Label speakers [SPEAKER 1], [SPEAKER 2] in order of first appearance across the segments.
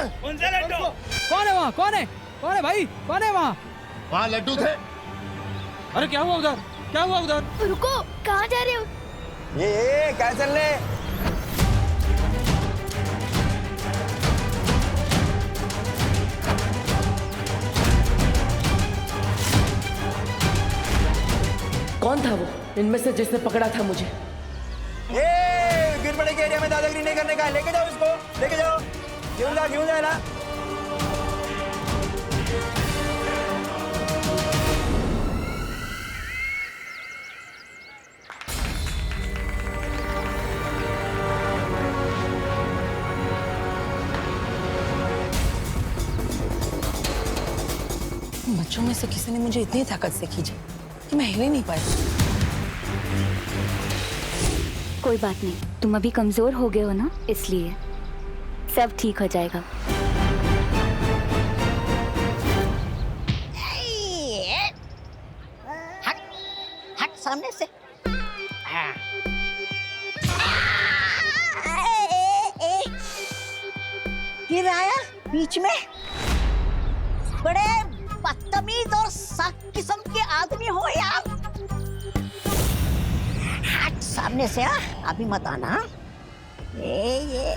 [SPEAKER 1] चल।
[SPEAKER 2] कौन सा लड्डू?
[SPEAKER 3] कौन है वहाँ? कौन है? कौन है भाई? कौन है वहाँ?
[SPEAKER 1] वहाँ लड्डू थे।
[SPEAKER 3] अरे क्या हुआ उधर? क्या हुआ उधर?
[SPEAKER 4] रुको, कहाँ जा रहे हो?
[SPEAKER 5] ये क्या चल रहे?
[SPEAKER 6] कौन था वो इनमें से जिसने पकड़ा था मुझे?
[SPEAKER 5] ये गिरबड़े के एरिया में दादागिरी नहीं करने का है। लेके जाओ इसको, लेके जाओ। क्यों जा ना।
[SPEAKER 6] बच्चों में से किसी ने मुझे इतनी ताकत से खींचा कि मैं हिल ही नहीं पाई।
[SPEAKER 4] कोई बात नहीं, तुम अभी कमजोर हो गए हो ना, इसलिए सब ठीक हो जाएगा।
[SPEAKER 7] हट हट सामने से। गिर आया बीच में। बड़े बदतमीज और सख्त किस्म के आदमी हो यार। हट सामने से। अभी मत आना। ये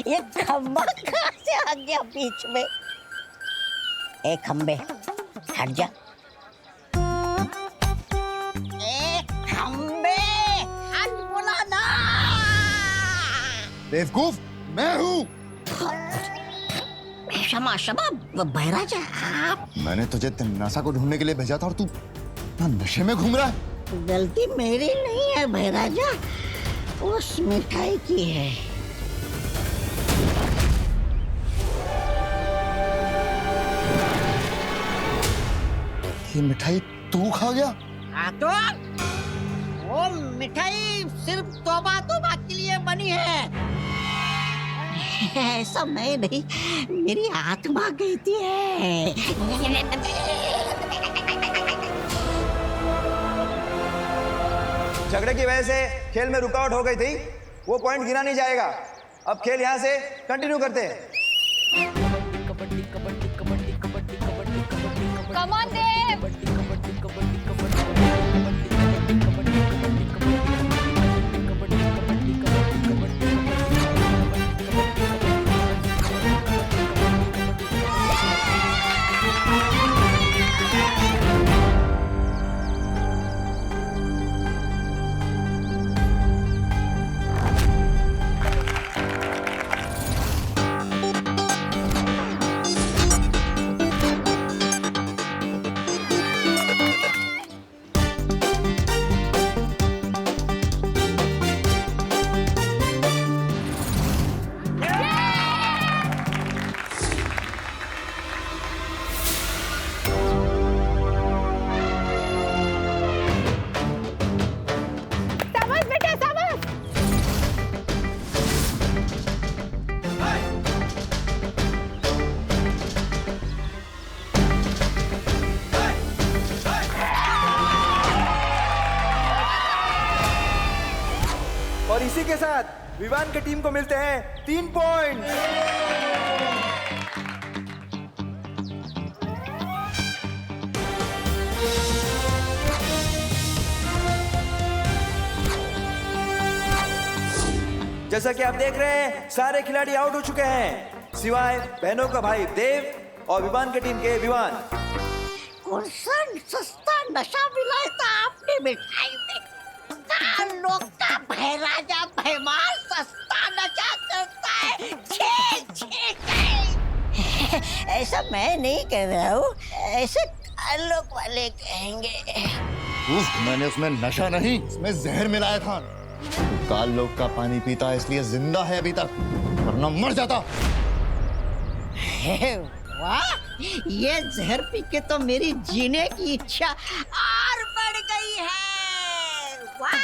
[SPEAKER 7] ये खंबा कहाँ से आ गया बीच में? ए खंबे हट जा। ए खंबे हट बोला ना।
[SPEAKER 1] बेवकूफ मैं हूँ।
[SPEAKER 7] क्षमा क्षमा बहराजा आप।
[SPEAKER 1] मैंने तुझे तन्नासा को ढूंढने के लिए भेजा था और तू नशे में घूम रहा है।
[SPEAKER 7] गलती मेरी नहीं है बहराजा, उस मिठाई की है।
[SPEAKER 1] ये मिठाई तू खा गया?
[SPEAKER 7] हाँ तो वो मिठाई सिर्फ तौबा तौबा के लिए बनी है। ऐसा मैं नहीं, मेरी आत्मा कहती है।
[SPEAKER 5] झगड़े की वजह से खेल में रुकावट हो गई थी, वो पॉइंट गिना नहीं जाएगा। अब खेल यहाँ से कंटिन्यू करते हैं।
[SPEAKER 4] Come on, Dev!
[SPEAKER 5] और इसी के साथ विवान की टीम को मिलते हैं 3 पॉइंट। जैसा कि आप देख रहे हैं, सारे खिलाड़ी आउट हो चुके हैं सिवाय बहनों का भाई देव और विवान की टीम के विवान।
[SPEAKER 7] कौन सा सस्ता नशा मिलाया था आपने मिठाई में? लोग का बहराजा भैमार सस्ता नशा करता है। छे छे ऐसा मैं नहीं कह रहा हूँ, ऐसे लोग वाले कहेंगे।
[SPEAKER 1] मैंने उसमें नशा नहीं, उसमें जहर मिलाया था। काल लोग का पानी पीता है इसलिए जिंदा है अभी तक, वरना मर जाता।
[SPEAKER 7] वाह, ये जहर पी के तो मेरी जीने की इच्छा और बढ़ गई है। वाह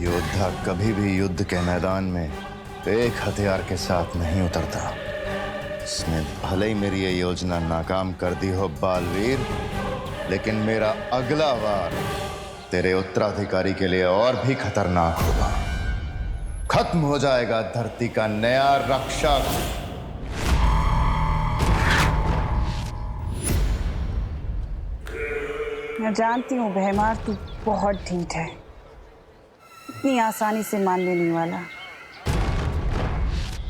[SPEAKER 1] योद्धा कभी भी युद्ध के मैदान में एक हथियार के साथ नहीं उतरता। इसने भले ही मेरी ये योजना नाकाम कर दी हो बालवीर, लेकिन मेरा अगला वार तेरे उत्तराधिकारी के लिए और भी खतरनाक होगा। खत्म हो जाएगा धरती का नया रक्षक।
[SPEAKER 6] मैं जानती हूँ भैमार, तू बहुत ढीठ है, इतनी आसानी से मानने नहीं वाला।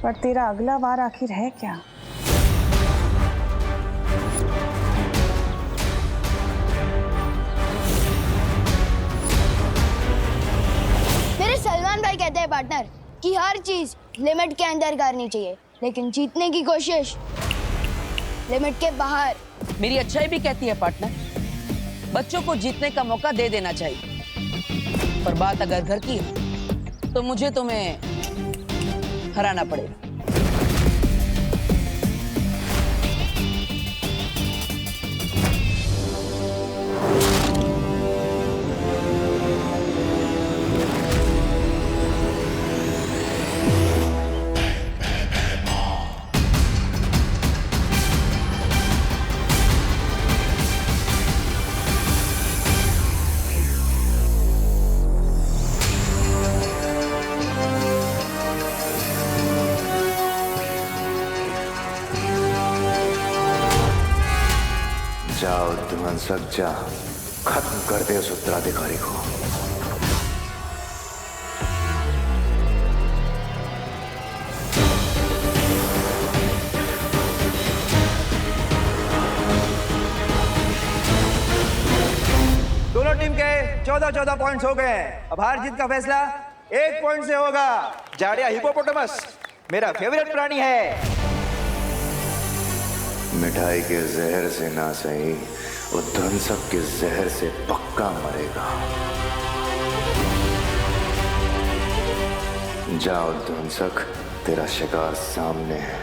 [SPEAKER 6] पर तेरा अगला वार आखिर है क्या?
[SPEAKER 2] मेरे सलमान भाई कहते हैं पार्टनर कि हर चीज लिमिट के अंदर करनी चाहिए, लेकिन जीतने की कोशिश लिमिट के बाहर।
[SPEAKER 6] मेरी अच्छाई भी कहती है पार्टनर, बच्चों को जीतने का मौका दे देना चाहिए, पर बात अगर घर की है तो मुझे तुम्हें हराना पड़ेगा।
[SPEAKER 1] जाओ ध्वंसक जा, खत्म कर दे उस उत्तराधिकारी को।
[SPEAKER 5] दोनों टीम के 14-14 पॉइंट्स हो गए हैं। अब हार जीत का फैसला 1 पॉइंट से होगा। जाड़िया हिपोपोटामस मेरा फेवरेट प्राणी है।
[SPEAKER 1] मिठाई के जहर से ना सही, वो ध्वंसक के जहर से पक्का मरेगा। जाओ ध्वंसक, तेरा शिकार सामने है।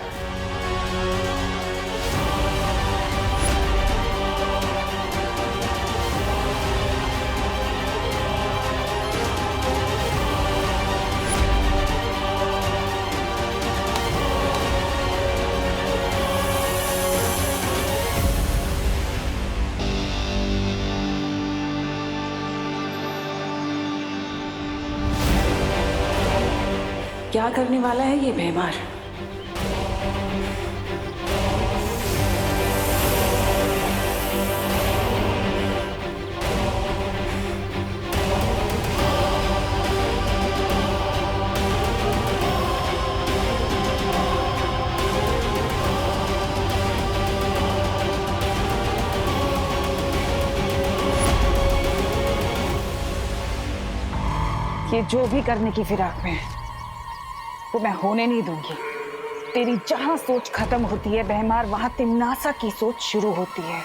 [SPEAKER 6] क्या करने वाला है ये भैमार? ये जो भी करने की फिराक में है वो मैं होने नहीं दूंगी। तेरी जहां सोच खत्म होती है भैमार, वहां तिम्नासा की सोच शुरू होती है।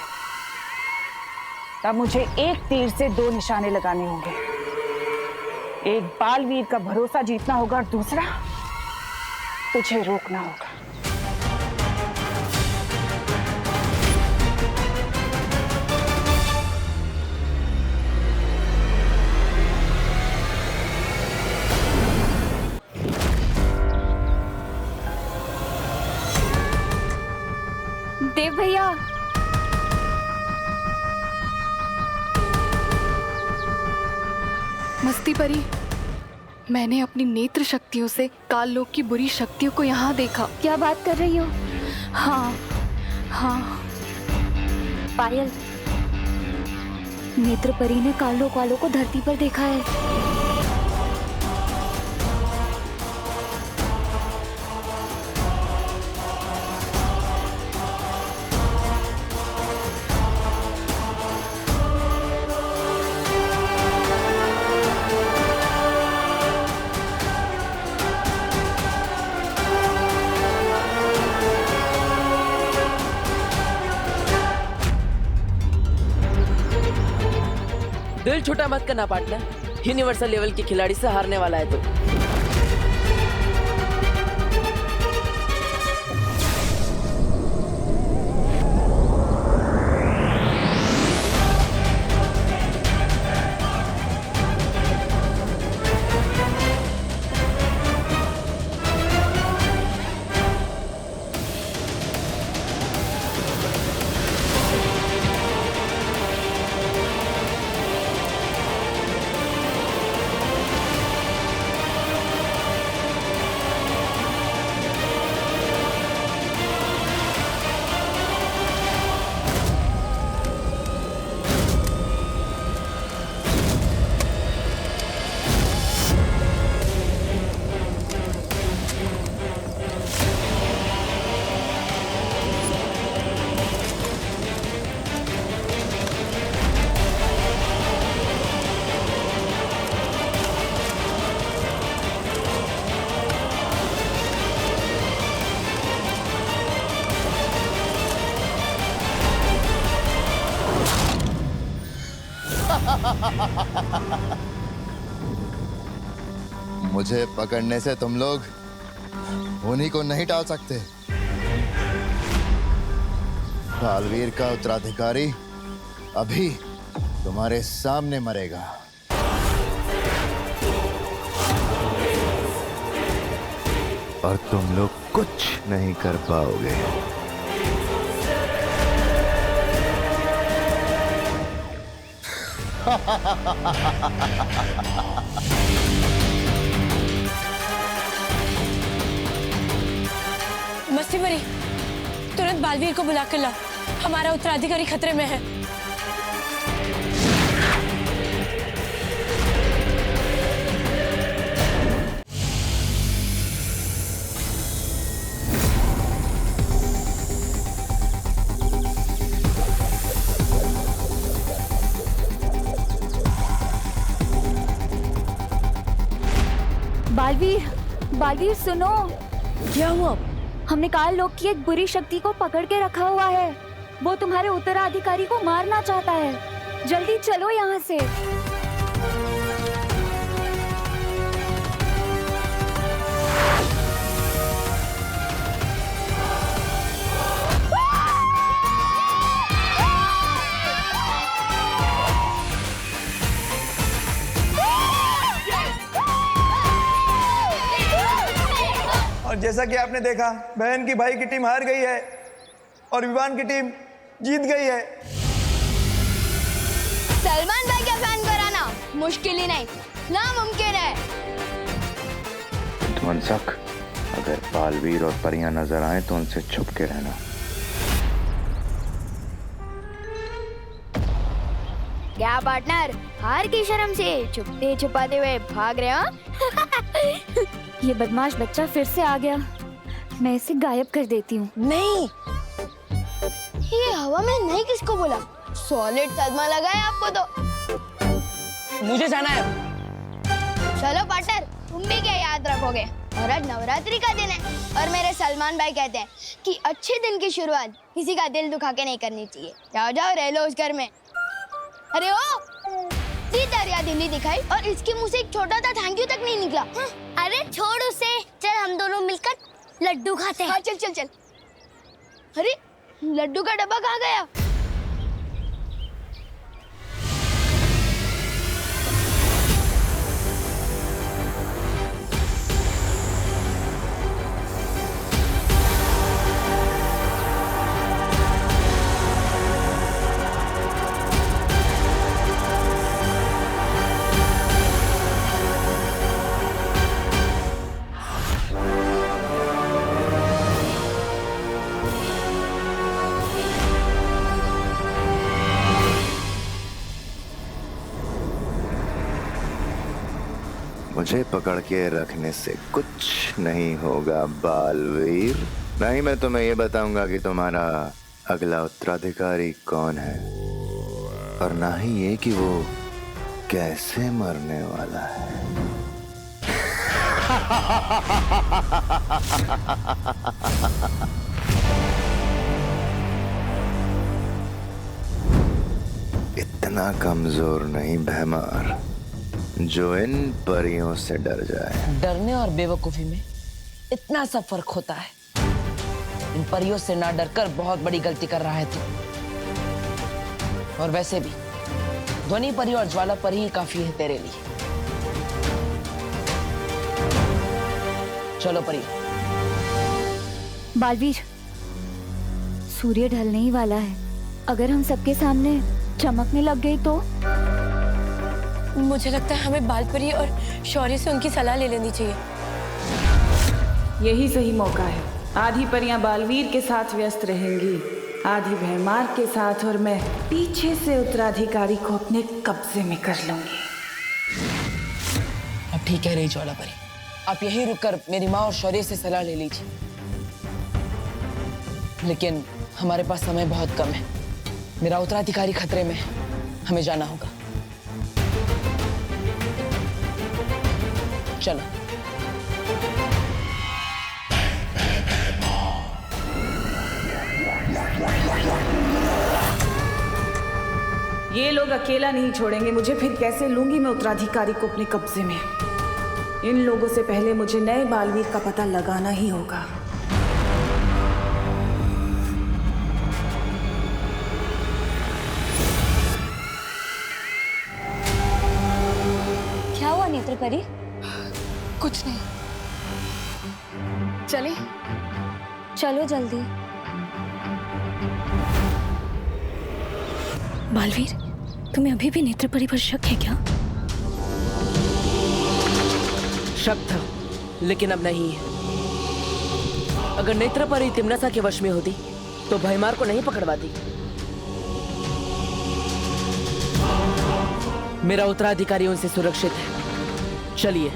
[SPEAKER 6] तब मुझे एक तीर से 2 निशाने लगाने होंगे। एक बालवीर का भरोसा जीतना होगा और दूसरा तुझे रोकना होगा।
[SPEAKER 4] देव भैया,
[SPEAKER 8] मस्ती परी, मैंने अपनी नेत्र शक्तियों से काल लोक की बुरी शक्तियों को यहाँ देखा।
[SPEAKER 4] क्या बात कर रही हो?
[SPEAKER 8] हाँ हाँ।
[SPEAKER 4] पायल, नेत्र परी ने काल लोक वालों को धरती पर देखा है।
[SPEAKER 9] दिल छोटा मत करना पार्टनर, यूनिवर्सल लेवल के खिलाड़ी से हारने वाला है तो।
[SPEAKER 1] मुझे पकड़ने से तुम लोग उन्हीं को नहीं टाल सकते। बालवीर का उत्तराधिकारी अभी तुम्हारे सामने मरेगा। और तुम लोग कुछ नहीं कर पाओगे।
[SPEAKER 10] मस्ती मरी, तुरंत बालवीर को बुला कर लाओ, हमारा उत्तराधिकारी खतरे में है।
[SPEAKER 4] बालवीर, बालवीर सुनो।
[SPEAKER 10] क्या हुआ?
[SPEAKER 4] हमने काल लोक की एक बुरी शक्ति को पकड़ के रखा हुआ है। वो तुम्हारे उत्तराधिकारी को मारना चाहता है। जल्दी चलो यहाँ से।
[SPEAKER 5] और जैसा कि आपने देखा, बहन की भाई की टीम हार गई है और विवान की टीम जीत गई है।
[SPEAKER 2] सलमान भाई का फैन कराना मुश्किल ही नहीं, नामुमकिन है।
[SPEAKER 1] ध्वंसक, अगर बालवीर और परियां नजर आए तो उनसे छुप के रहना।
[SPEAKER 2] क्या पार्टनर, हार की शर्म से छुपते छुपाते हुए भाग रहे हो?
[SPEAKER 4] ये बदमाश बच्चा फिर से आ गया। मैं इसे गायब कर देती हूँ।
[SPEAKER 10] नहीं,
[SPEAKER 2] ये हवा में नहीं किसको बोला? सॉलिड सदमा लगा है आपको तो।
[SPEAKER 9] मुझे जाना है।
[SPEAKER 2] चलो पार्टनर, तुम भी क्या याद रखोगे? और आज नवरात्रि का दिन है और मेरे सलमान भाई कहते हैं कि अच्छे दिन की शुरुआत किसी का दिल दुखा के नहीं करनी चाहिए। जाओ जाओ, रह लो उस घर में। अरे ओ, दरिया दिल्ली दिखाई और इसके मुंह से एक छोटा सा थैंक यू तक नहीं निकला।
[SPEAKER 10] अरे छोड़ उसे, चल हम दोनों मिलकर लड्डू खाते हैं।
[SPEAKER 2] हाँ चल चल चल। अरे लड्डू का डब्बा कहाँ गया?
[SPEAKER 1] मुझे पकड़ के रखने से कुछ नहीं होगा बालवीर। नहीं, मैं तुम्हें ये बताऊंगा कि तुम्हारा अगला उत्तराधिकारी कौन है, और ना ही ये कि वो कैसे मरने वाला है। इतना कमजोर नहीं भैमार जो इन परियों से डर जाए।
[SPEAKER 9] डरने और बेवकूफी में इतना सा फर्क होता है। इन परियों से ना डरकर बहुत बड़ी गलती कर रहा है तू। और वैसे भी ध्वनि परी और ज्वाला परी ही काफी है तेरे लिए। चलो परी।
[SPEAKER 4] बालवीर, सूर्य ढलने ही वाला है। अगर हम सबके सामने चमकने लग गई तो?
[SPEAKER 10] मुझे लगता है हमें बालपरी और शौर्य से उनकी सलाह ले लेनी चाहिए।
[SPEAKER 6] यही सही मौका है। आधी परियां बालवीर के साथ व्यस्त रहेंगी, आधी भैमार के साथ, और मैं पीछे से उत्तराधिकारी को अपने कब्जे में कर लूंगी।
[SPEAKER 9] अब ठीक है रही ज्वाला परी, आप यहीं रुककर मेरी माँ और शौर्य से सलाह ले लीजिए। लेकिन हमारे पास समय बहुत कम है। मेरा उत्तराधिकारी खतरे में है, हमें जाना होगा। चलो।
[SPEAKER 6] ये लोग अकेला नहीं छोड़ेंगे मुझे, फिर कैसे लूंगी मैं उत्तराधिकारी को अपने कब्जे में। इन लोगों से पहले मुझे नए बालवीर का पता लगाना ही होगा।
[SPEAKER 4] क्या हुआ नेत्र परी?
[SPEAKER 8] कुछ नहीं, चले।
[SPEAKER 4] चलो जल्दी।
[SPEAKER 10] बालवीर, तुम्हें अभी भी नेत्र परी पर शक है क्या?
[SPEAKER 9] शक था, लेकिन अब नहीं है। अगर नेत्र परी तिमनसा के वश में होती तो भयमार को नहीं पकड़वाती। मेरा उत्तराधिकारी उनसे सुरक्षित है। चलिए।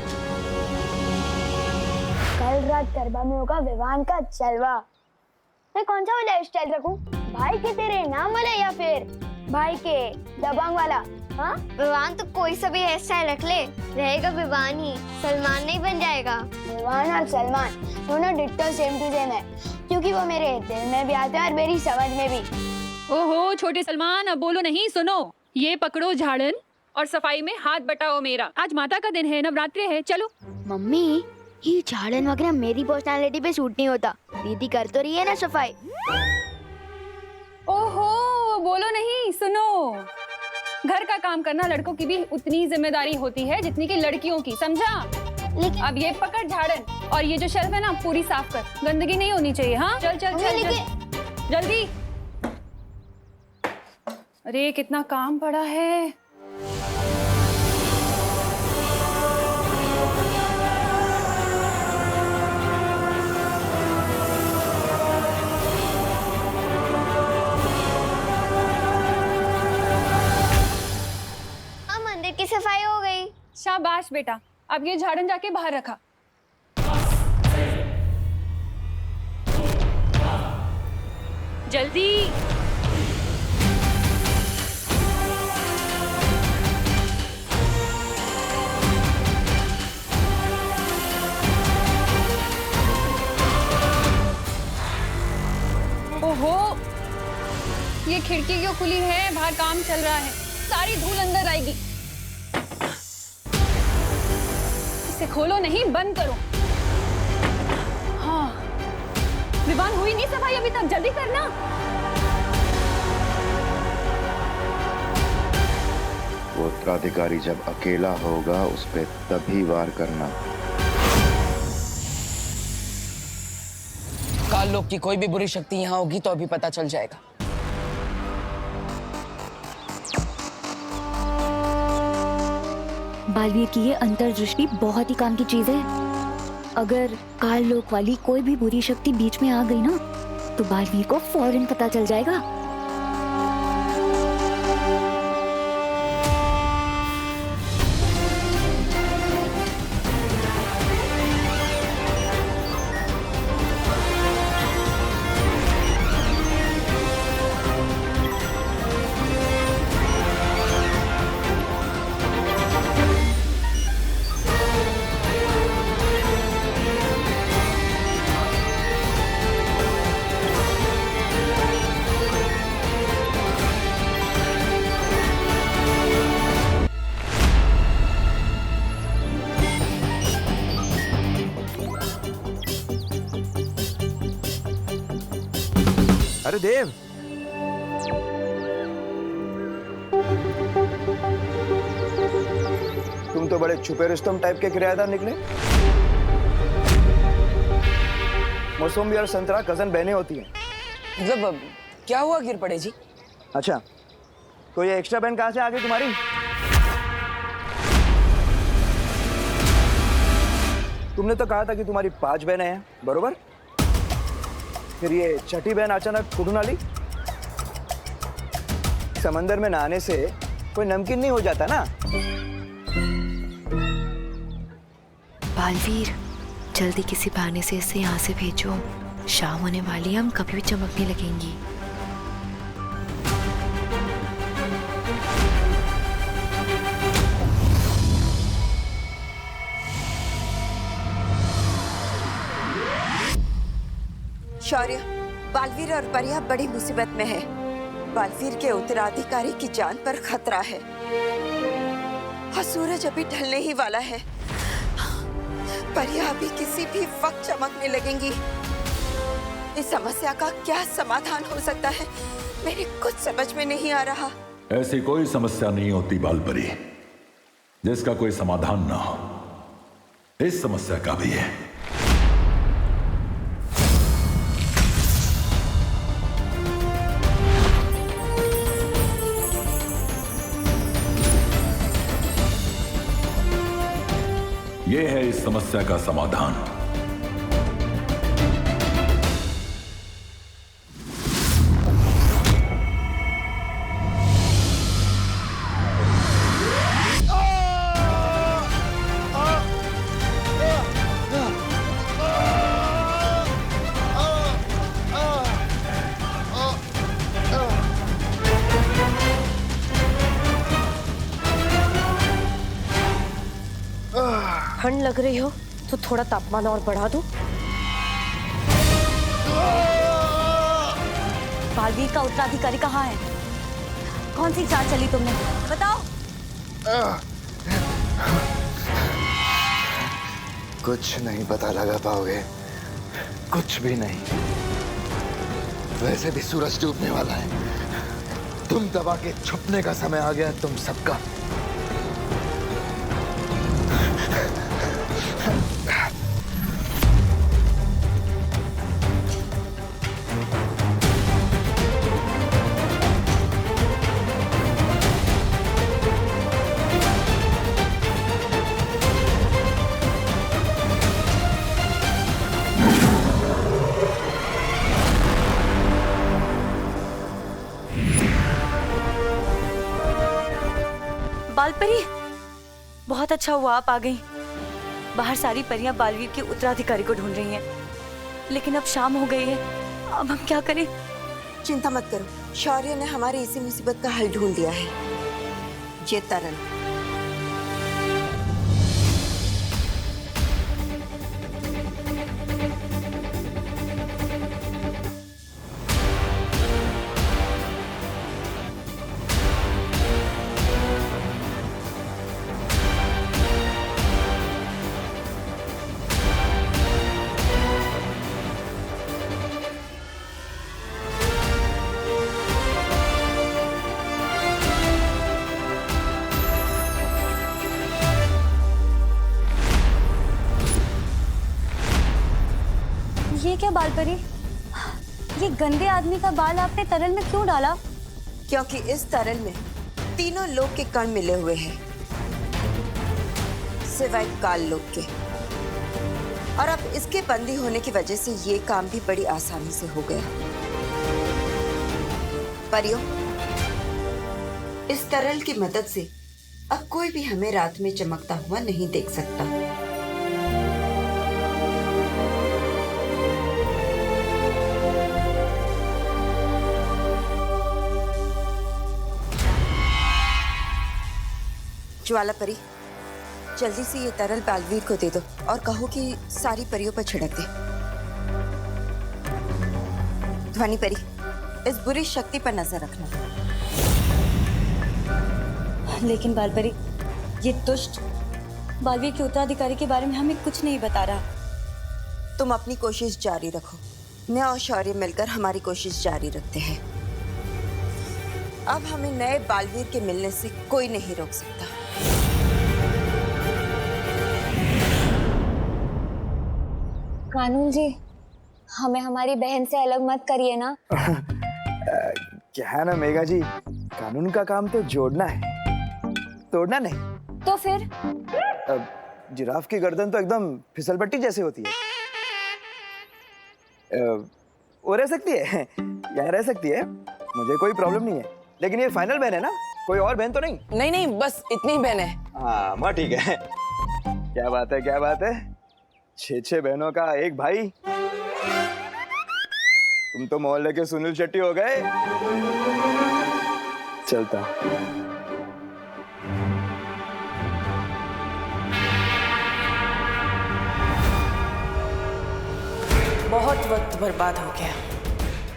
[SPEAKER 2] कल रात गरबा में होगा विवान का जलवा। मैं कौन सा वाला स्टाइल रखूं? भाई के तेरे नाम वाला या फिर भाई के दबंग वाला? हाँ, विवान तो कोई सा भी हेयर स्टाइल रख ले, रहेगा विवान ही, सलमान नहीं बन जाएगा। विवान और सलमान दोनों डिट्टो सेम टू सेम है, क्योंकि वो मेरे दिल में भी आते हैं और मेरी समझ में भी।
[SPEAKER 11] ओहो छोटे सलमान, अब बोलो नहीं, सुनो। ये पकड़ो झाड़न और सफाई में हाथ बटाओ मेरा। आज माता का दिन है, नवरात्रि है, चलो।
[SPEAKER 2] मम्मी, ये झाड़न वगैरह मेरी पर्सनालिटी पे सूट नहीं होता। दीदी कर तो रही है ना सफाई।
[SPEAKER 11] ओहो बोलो नहीं, सुनो। घर का काम करना लड़कों की भी उतनी जिम्मेदारी होती है जितनी कि लड़कियों की, समझा?
[SPEAKER 2] लेकिन
[SPEAKER 11] अब ये पकड़ झाड़न और ये जो शेल्फ है ना पूरी साफ कर, गंदगी नहीं होनी चाहिए। हाँ चल चल चल, चल जल्दी। अरे कितना काम पड़ा है।
[SPEAKER 2] की सफाई हो गई।
[SPEAKER 11] शाबाश बेटा, अब ये झाड़न जाके बाहर रखा। जल्दी। ओहो, ये खिड़की क्यों खुली है? बाहर काम चल रहा है, सारी धूल अंदर आएगी। इसे खोलो नहीं, बंद करो। हाँ, विवान हुई नहीं सफाई अभी तक, जल्दी करना।
[SPEAKER 1] वो उत्तराधिकारी जब अकेला होगा उस पे तभी वार करना।
[SPEAKER 9] काल लोक की कोई भी बुरी शक्ति यहाँ होगी तो अभी पता चल जाएगा।
[SPEAKER 4] बालवीर की ये अंतर्दृष्टि बहुत ही काम की चीज है। अगर काल लोक वाली कोई भी बुरी शक्ति बीच में आ गई ना, तो बालवीर को फौरन पता चल जाएगा।
[SPEAKER 5] अरे देव, तुम तो बड़े छुपे रुस्तम टाइप के किराएदार निकले। मौसमी और संतरा कजन बहनें होती हैं।
[SPEAKER 9] मतलब क्या हुआ गिर पड़े जी?
[SPEAKER 5] अच्छा, तो ये एक्स्ट्रा बहन कहाँ से आ गई तुम्हारी? तुमने तो कहा था कि तुम्हारी 5 बहनें हैं, बरोबर? फिर ये छठी बहन अचानक कुठून आली? समंदर में नहाने से कोई नमकीन नहीं हो जाता ना।
[SPEAKER 8] बालवीर, जल्दी किसी बहाने से इसे यहाँ से भेजो। शाम होने वाली है, हम कभी भी चमकने लगेंगी।
[SPEAKER 12] शौर्य, बालवीर और परिया बड़ी मुसीबत में है। बालवीर के उत्तराधिकारी की जान पर खतरा है और सूरज अभी ढलने ही वाला है। परियां अभी किसी भी वक्त चमकने लगेंगी। इस समस्या का क्या समाधान हो सकता है, मेरे कुछ समझ में नहीं आ रहा।
[SPEAKER 13] ऐसी कोई समस्या नहीं होती बालपरी जिसका कोई समाधान ना हो। इस समस्या का भी है। यह है इस समस्या का समाधान।
[SPEAKER 10] ठंड लग रही हो तो थोड़ा तापमान और बढ़ा दूं?
[SPEAKER 4] बालवीर का उत्तराधिकारी कहाँ है? कौन सी चाल चली तुमने, बताओ।
[SPEAKER 1] कुछ नहीं पता लगा पाओगे, कुछ भी नहीं। वैसे भी सूरज डूबने वाला है। तुम दबा के छुपने का समय आ गया तुम सबका।
[SPEAKER 4] बालपरी, बहुत अच्छा हुआ आप आ गई। बाहर सारी परियां बालवीर के उत्तराधिकारी को ढूंढ रही हैं, लेकिन अब शाम हो गई है। अब हम क्या करें?
[SPEAKER 12] चिंता मत करो, शौर्य ने हमारी इसी मुसीबत का हल ढूंढ लिया है। ये तरल।
[SPEAKER 4] ये क्या बालपरी, ये गंदे आदमी का बाल आपने तरल में क्यों डाला?
[SPEAKER 12] क्योंकि इस तरल में तीनों लोक के कण मिले हुए हैं, सिवाय काल लोक के। और अब इसके बंदी होने की वजह से ये काम भी बड़ी आसानी से हो गया। परियों, इस तरल की मदद से अब कोई भी हमें रात में चमकता हुआ नहीं देख सकता। ज्वाला परी, जल्दी से ये तरल बालवीर को दे दो और कहो कि सारी परियों पर छिड़क दे। ध्वनि परी, इस बुरी शक्ति पर नजर रखना।
[SPEAKER 4] लेकिन बालपरी, ये दुष्ट बालवीर के उत्तराधिकारी के बारे में हमें कुछ नहीं बता रहा।
[SPEAKER 12] तुम अपनी कोशिश जारी रखो, मैं और शौर्य मिलकर हमारी कोशिश जारी रखते हैं। अब हमें नए बालवीर के मिलने से कोई नहीं रोक सकता।
[SPEAKER 4] कानून जी, हमें हमारी बहन से अलग मत करिए ना।
[SPEAKER 5] क्या है ना मेघा जी, कानून का काम तो जोड़ना है, तोड़ना नहीं।
[SPEAKER 4] तो फिर
[SPEAKER 5] जिराफ की गर्दन तो एकदम फिसलपट्टी जैसी होती है। वो रह सकती है, यहाँ रह सकती है, मुझे कोई प्रॉब्लम नहीं है। लेकिन ये फाइनल बहन है ना, कोई और बहन तो नहीं?
[SPEAKER 9] नहीं नहीं, बस इतनी ही बहन है।
[SPEAKER 5] हाँ माँ, ठीक है। क्या बात है, क्या बात है। 6 बहनों का एक भाई। तुम तो मोहल्ले के सुनील शेट्टी हो गए। चलता।
[SPEAKER 9] बहुत वक्त बर्बाद हो गया,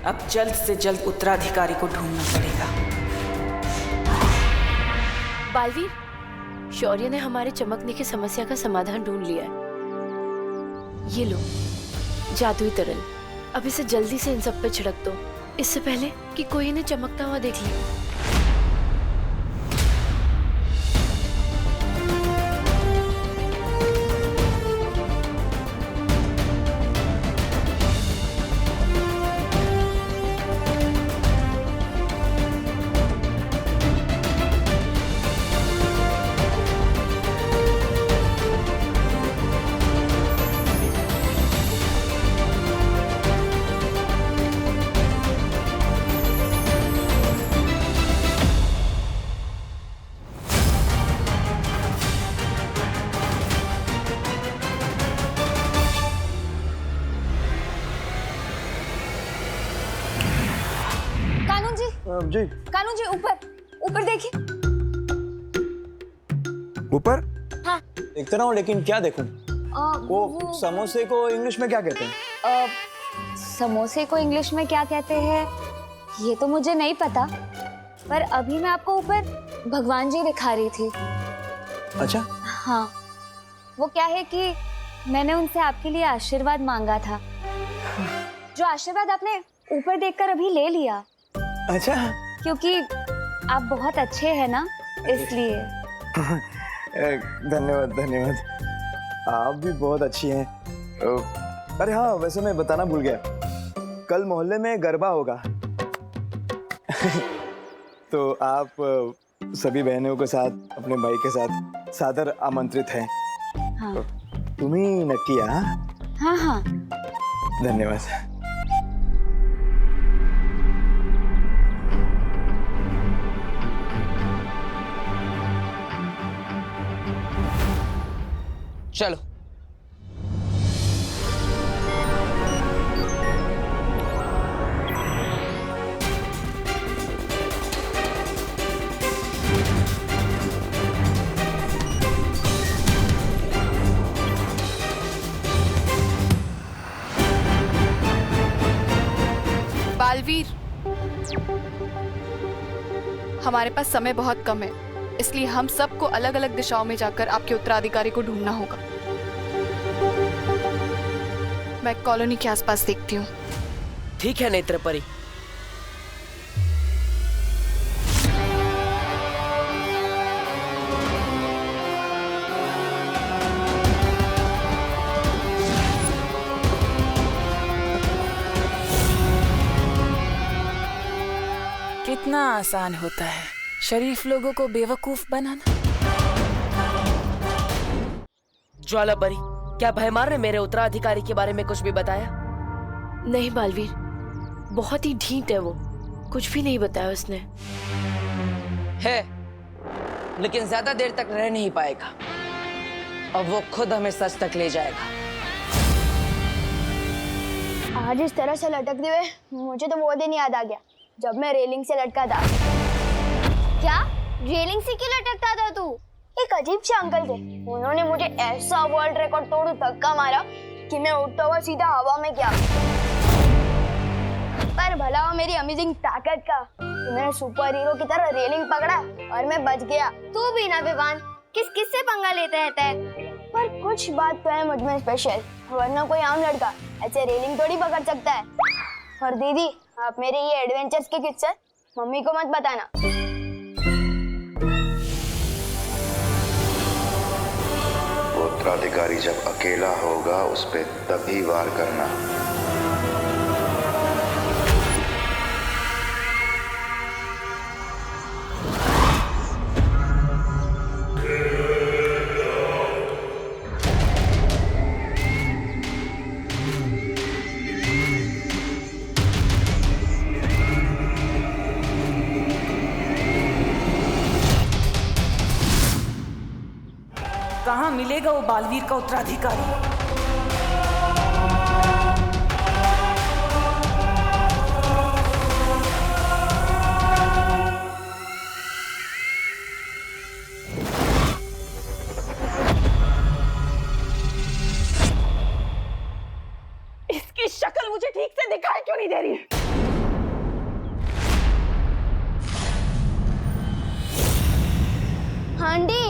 [SPEAKER 6] अब जल्द से जल्द उत्तराधिकारी को ढूंढना पड़ेगा।
[SPEAKER 10] बालवीर, शौर्य ने हमारे चमकने की समस्या का समाधान ढूंढ लिया है। ये लो जादुई तरल, अब इसे जल्दी से इन सब पे छिड़क दो, इससे पहले कि कोई इन्हें चमकता हुआ देख ले।
[SPEAKER 5] जी
[SPEAKER 2] कानू जी, ऊपर ऊपर देखिए।
[SPEAKER 5] ऊपर?
[SPEAKER 2] हाँ।
[SPEAKER 5] देखते रहो, लेकिन क्या देखूं? वो समोसे को इंग्लिश में क्या कहते हैं?
[SPEAKER 4] समोसे को इंग्लिश में क्या कहते हैं ये तो मुझे नहीं पता, पर अभी मैं आपको ऊपर भगवान जी दिखा रही थी।
[SPEAKER 5] अच्छा।
[SPEAKER 4] हाँ, वो क्या है कि मैंने उनसे आपके लिए आशीर्वाद मांगा था, जो आशीर्वाद आपने ऊपर देखकर अभी ले लिया।
[SPEAKER 5] अच्छा।
[SPEAKER 4] क्योंकि आप बहुत अच्छे हैं ना, इसलिए।
[SPEAKER 5] धन्यवाद धन्यवाद, आप भी बहुत अच्छी हैं। अरे हाँ, वैसे मैं बताना भूल गया, कल मोहल्ले में गरबा होगा। तो आप सभी बहनों के साथ, अपने भाई के साथ सादर आमंत्रित हैं।
[SPEAKER 4] हाँ।
[SPEAKER 5] तुम्ही नक्की?
[SPEAKER 4] हाँ हाँ।
[SPEAKER 5] धन्यवाद।
[SPEAKER 9] चलो।
[SPEAKER 8] बालवीर, हमारे पास समय बहुत कम है, इसलिए हम सबको अलग अलग दिशाओं में जाकर आपके उत्तराधिकारी को ढूंढना होगा। मैं कॉलोनी के आसपास देखती हूँ।
[SPEAKER 9] ठीक है नेत्रपरी।
[SPEAKER 6] कितना आसान होता है शरीफ लोगों को बेवकूफ बनाना।
[SPEAKER 9] ज्वालापरी, क्या भयमार ने मेरे उत्तराधिकारी के बारे में कुछ भी बताया?
[SPEAKER 10] नहीं बालवीर, बहुत ही ढीठ है वो, कुछ भी नहीं बताया उसने।
[SPEAKER 9] है, लेकिन ज्यादा देर तक रह नहीं पाएगा। अब वो खुद हमें सच तक ले जाएगा।
[SPEAKER 2] आज इस तरह से लटकते हुए मुझे तो वो दिन याद आ गया जब मैं रेलिंग से लटका था। क्या रेलिंग से क्यों लटकता था तू? एक अजीब से अंकल थे, उन्होंने मुझे ऐसा वर्ल्ड रिकॉर्ड तोड़ धक्का मारा कि मैं उठता हुआ सीधा हवा में गया। पर भला हो मेरी अमेजिंग ताकत का कि मैंने सुपर हीरो की तरह रेलिंग पकड़ा और मैं बच गया। तू भी ना विवान, किस से पंगा लेते रहता है? पर कुछ बात तो है मुझ में स्पेशल, वरना कोई आम लड़का ऐसे रेलिंग थोड़ी पकड़ सकता है। और दीदी, आप मेरे ये एडवेंचर्स के किस्से मम्मी को मत बताना।
[SPEAKER 1] उत्तराधिकारी जब अकेला होगा उस पे तभी वार करना।
[SPEAKER 6] कहाँ मिलेगा वो बालवीर का उत्तराधिकारी? इसकी शक्ल मुझे ठीक से दिखाई क्यों नहीं दे रही?
[SPEAKER 2] हांडी,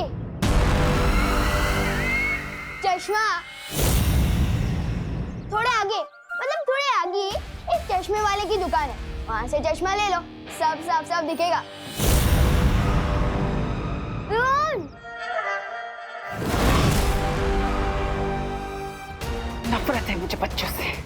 [SPEAKER 2] चश्मा। थोड़े आगे, मतलब थोड़े आगे एक चश्मे वाले की दुकान है, वहां से चश्मा ले लो, सब साफ साफ दिखेगा।
[SPEAKER 6] नफरत है मुझे बच्चों से।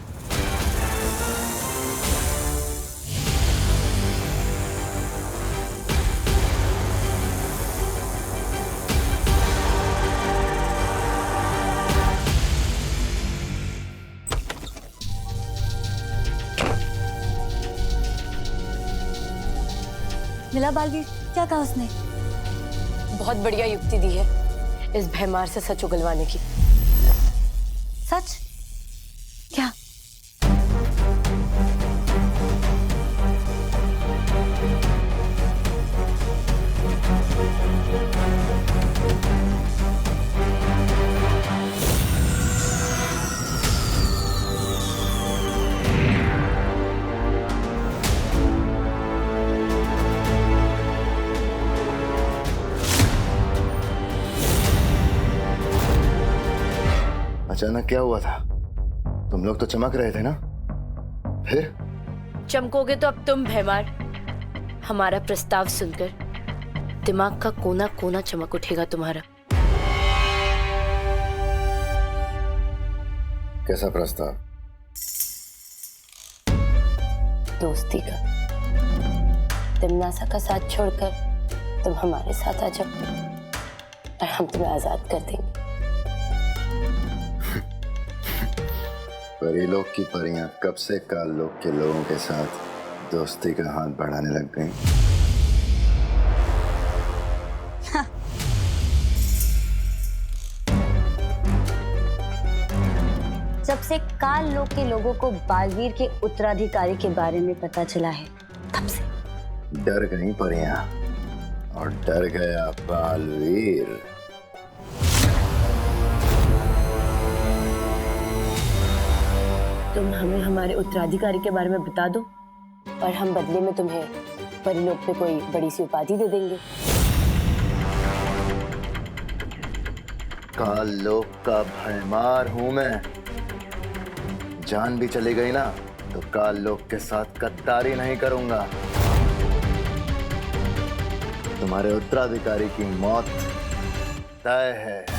[SPEAKER 4] मिला बालवीर, क्या कहा उसने?
[SPEAKER 10] बहुत बढ़िया युक्ति दी है इस भैमार से सच उगलवाने की।
[SPEAKER 4] सच? क्या?
[SPEAKER 1] अचानक क्या हुआ था? तुम लोग तो चमक रहे थे ना, फिर?
[SPEAKER 10] चमकोगे तो अब तुम भैमार। हमारा प्रस्ताव सुनकर दिमाग का कोना कोना चमक उठेगा तुम्हारा।
[SPEAKER 1] कैसा प्रस्ताव?
[SPEAKER 10] दोस्ती का। तिमनासा का साथ छोड़कर तुम हमारे साथ आ जाओ और हम तुम्हें आजाद कर देंगे।
[SPEAKER 1] परीलोक की परियां कब से काललोक के लोगों के साथ दोस्ती का हाथ बढ़ाने लग गई?
[SPEAKER 4] जब से काल लोक के लोगों को बालवीर के उत्तराधिकारी के बारे में पता चला है, तब से
[SPEAKER 1] डर गई परियां और डर गया बालवीर।
[SPEAKER 10] तुम हमें हमारे उत्तराधिकारी के बारे में बता दो और हम बदले में तुम्हें परिलोक पे कोई बड़ी सी उपाधि दे देंगे।
[SPEAKER 1] काल लोक का भैमार हूं मैं। जान भी चली गई ना तो काल लोक के साथ गद्दारी नहीं करूंगा। तुम्हारे उत्तराधिकारी की मौत तय है।